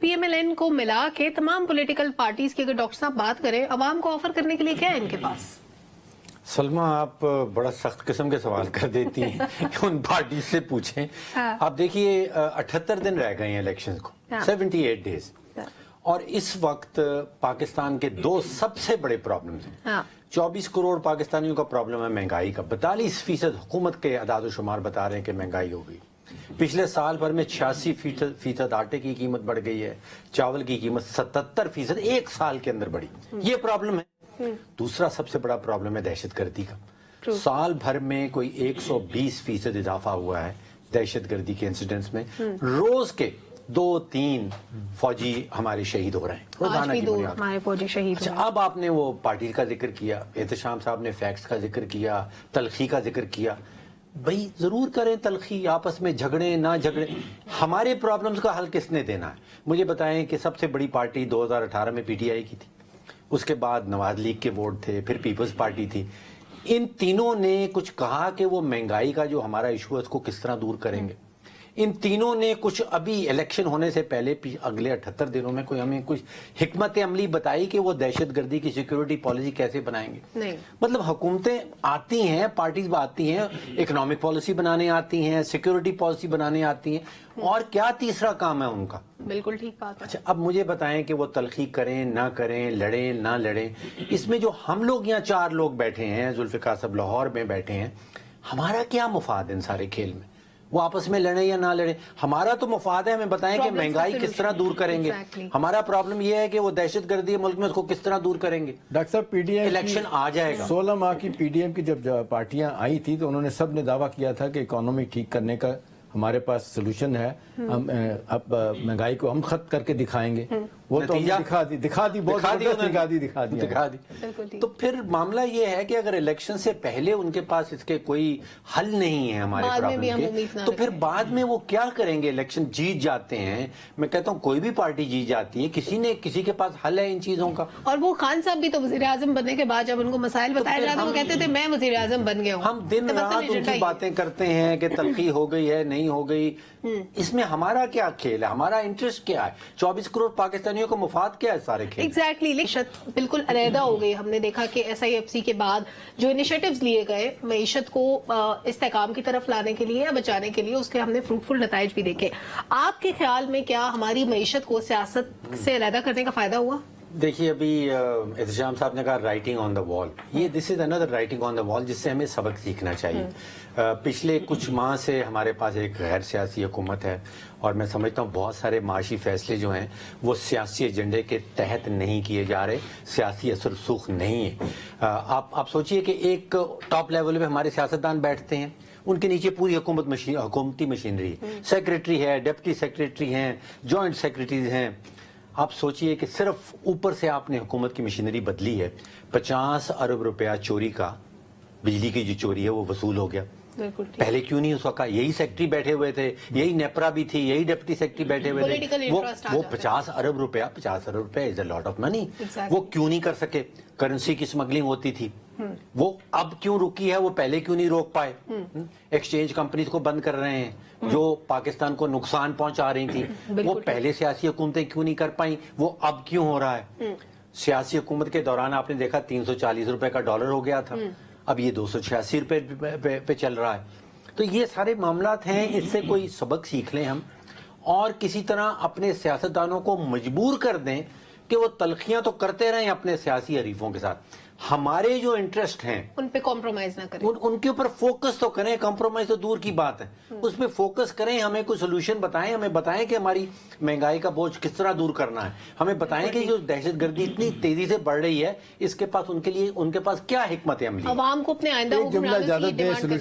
PMLN को मिला के तमाम पॉलिटिकल पार्टीज की अगर डॉक्टर साहब बात करें, अवाम को ऑफर करने के लिए क्या है इनके पास? सलमा, आप बड़ा सख्त किस्म के सवाल कर देती हैं कि उन पार्टी से पूछें। हाँ। आप देखिए 78 दिन रह गए हैं इलेक्शंस को, हाँ। 78 डेज, और इस वक्त पाकिस्तान के दो सबसे बड़े प्रॉब्लम्स हैं। हाँ। 24 करोड़ पाकिस्तानियों का प्रॉब्लम है महंगाई का। 42% हुकूमत के अदाद शुमार बता रहे हैं कि महंगाई हो गई। पिछले साल भर में 86% आटे की कीमत बढ़ गई है, चावल की कीमत 77% एक साल के अंदर बढ़ी। ये प्रॉब्लम है। दूसरा सबसे बड़ा प्रॉब्लम है दहशतगर्दी का। साल भर में कोई 120% इजाफा हुआ है दहशतगर्दी के इंसिडेंट्स में। रोज के 2-3 फौजी हमारे शहीद हो रहे हैं रोजाना की बुनियाद। हमारे फौजी शहीद अच्छा, अब आपने वो पार्टी का जिक्र किया, एहतशाम साहब ने फैक्ट्स का जिक्र किया, तलखी का जिक्र किया। भाई जरूर करें तलखी, आपस में झगड़े ना झगड़े, हमारे प्रॉब्लम्स का हल किसने देना है? मुझे बताएं कि सबसे बड़ी पार्टी 2018 में PTI की थी, उसके बाद नवाज लीग के वोट थे, फिर पीपल्स पार्टी थी। इन तीनों ने कुछ कहा कि वो महंगाई का जो हमारा इशू है उसको किस तरह दूर करेंगे। इन तीनों ने कुछ अभी इलेक्शन होने से पहले अगले 78 दिनों में कोई हमें कुछ हिकमत अमली बताई कि वो दहशतगर्दी की सिक्योरिटी पॉलिसी कैसे बनाएंगे? नहीं। मतलब हुकूमतें आती हैं, पार्टीज आती हैं, इकोनॉमिक पॉलिसी बनाने आती हैं, सिक्योरिटी पॉलिसी बनाने आती हैं, और क्या तीसरा काम है उनका? बिल्कुल ठीक बात है। अच्छा, अब मुझे बताएं कि वो तलखी करें ना करें, लड़ें ना लड़ें, इसमें जो हम लोग यहाँ 4 लोग बैठे हैं, जुल्फिकार साहब लाहौर में बैठे हैं, हमारा क्या मुफाद इन सारे खेल में? वो आपस में लड़े या ना लड़े, हमारा तो मुफाद है हमें बताएं कि महंगाई किस तरह दूर करेंगे। हमारा प्रॉब्लम ये है कि वो दहशतगर्दी है मुल्क में, उसको किस तरह दूर करेंगे। डॉक्टर साहब, PDM इलेक्शन आ जाएगा। 16 माह की PDM की जब पार्टियां आई थी तो उन्होंने सब ने दावा किया था कि इकोनॉमी ठीक करने का हमारे पास सोल्यूशन है, हम अब महंगाई को हम खत्म करके दिखाएंगे। वो तो दिखा दी बहुत दिखा दी। तो फिर मामला ये है कि अगर इलेक्शन से पहले उनके पास इसके कोई हल नहीं है हमारे प्रॉब्लम के, तो फिर बाद में वो क्या करेंगे? इलेक्शन जीत जाते हैं, मैं कहता हूँ कोई भी पार्टी जीत जाती है, किसी के पास हल है इन चीजों का। और वो खान साहब भी तो वजीर आजम बनने के बाद जब उनको मसाइल बताया जाता, वो कहते थे मैं वजीर आजम बन गया हूँ। हम दिन रात उनकी बातें करते हैं कि तलखी हो गई है, नहीं हो गई। इसमें हमारा क्या खेल है? हमारा इंटरेस्ट क्या है? 24 करोड़ पाकिस्तानियों को मुफाद क्या है सारे खेल? एग्जैक्टली। बिल्कुल अलहदा हो गई। हमने देखा कि SIFC के बाद जो इनिशिएटिव्स लिए गए मईशत को इस्तेकाम की तरफ लाने के लिए या बचाने के लिए, उसके हमने फ्रूटफुल नताइज भी देखे। आपके ख्याल में क्या हमारी मईशत को सियासत से अलहदा करने का फायदा हुआ? देखिए, अभी एहतशाम साहब ने कहा राइटिंग ऑन द वॉल, ये this is another writing on the wall जिससे हमें सबक सीखना चाहिए। पिछले कुछ माह से हमारे पास एक गैर सियासी हुकूमत है, और मैं समझता हूँ बहुत सारे माशी फैसले जो हैं वो सियासी एजेंडे के तहत नहीं किए जा रहे, सियासी असर रसूख नहीं है। आप सोचिए कि एक टॉप लेवल पे हमारे सियासतदान बैठते हैं, उनके नीचे पूरी हुकूमती मशीनरी, सेक्रेटरी है, डिप्टी सेक्रेटरी हैं, जॉइंट सेक्रेटरीज हैं। आप सोचिए कि सिर्फ ऊपर से आपने हुकूमत की मशीनरी बदली है, 50 अरब रुपया चोरी का, बिजली की जो चोरी है वो वसूल हो गया। पहले क्यों नहीं उसका कहा? यही सेक्रेटरी बैठे हुए थे, यही नेपरा भी थी, यही डिप्टी सेक्रेटरी बैठे हुए थे। वो 50 अरब रुपया is a lot of money. वो क्यों नहीं कर सके? करेंसी की स्मगलिंग होती थी, वो अब क्यों रुकी है? वो पहले क्यों नहीं रोक पाए? एक्सचेंज कंपनीज को बंद कर रहे हैं जो पाकिस्तान को नुकसान पहुंचा रही थी, वो पहले सियासी हुकूमतें क्यों नहीं कर पाई? वो अब क्यों हो रहा है? सियासी हुकूमत के दौरान आपने देखा 340 रुपए का डॉलर हो गया था, अब ये 286 रुपए पे चल रहा है। तो ये सारे मामलात हैं, इससे कोई सबक सीख लें हम, और किसी तरह अपने सियासतदानों को मजबूर कर दें कि वो तलखियां तो करते रहें अपने सियासी हरीफों के साथ, हमारे जो इंटरेस्ट हैं उन पे कॉम्प्रोमाइज ना करें, उनके ऊपर फोकस तो करें। कॉम्प्रोमाइज तो दूर की बात है, उस पे फोकस करें। हमें कोई सोल्यूशन बताएं, हमें बताएं कि हमारी महंगाई का बोझ किस तरह दूर करना है, हमें बताएं कि जो दहशतगर्दी इतनी तेजी से बढ़ रही है इसके पास उनके पास क्या हिकमत अमली है। अवाम को अपने आइंदा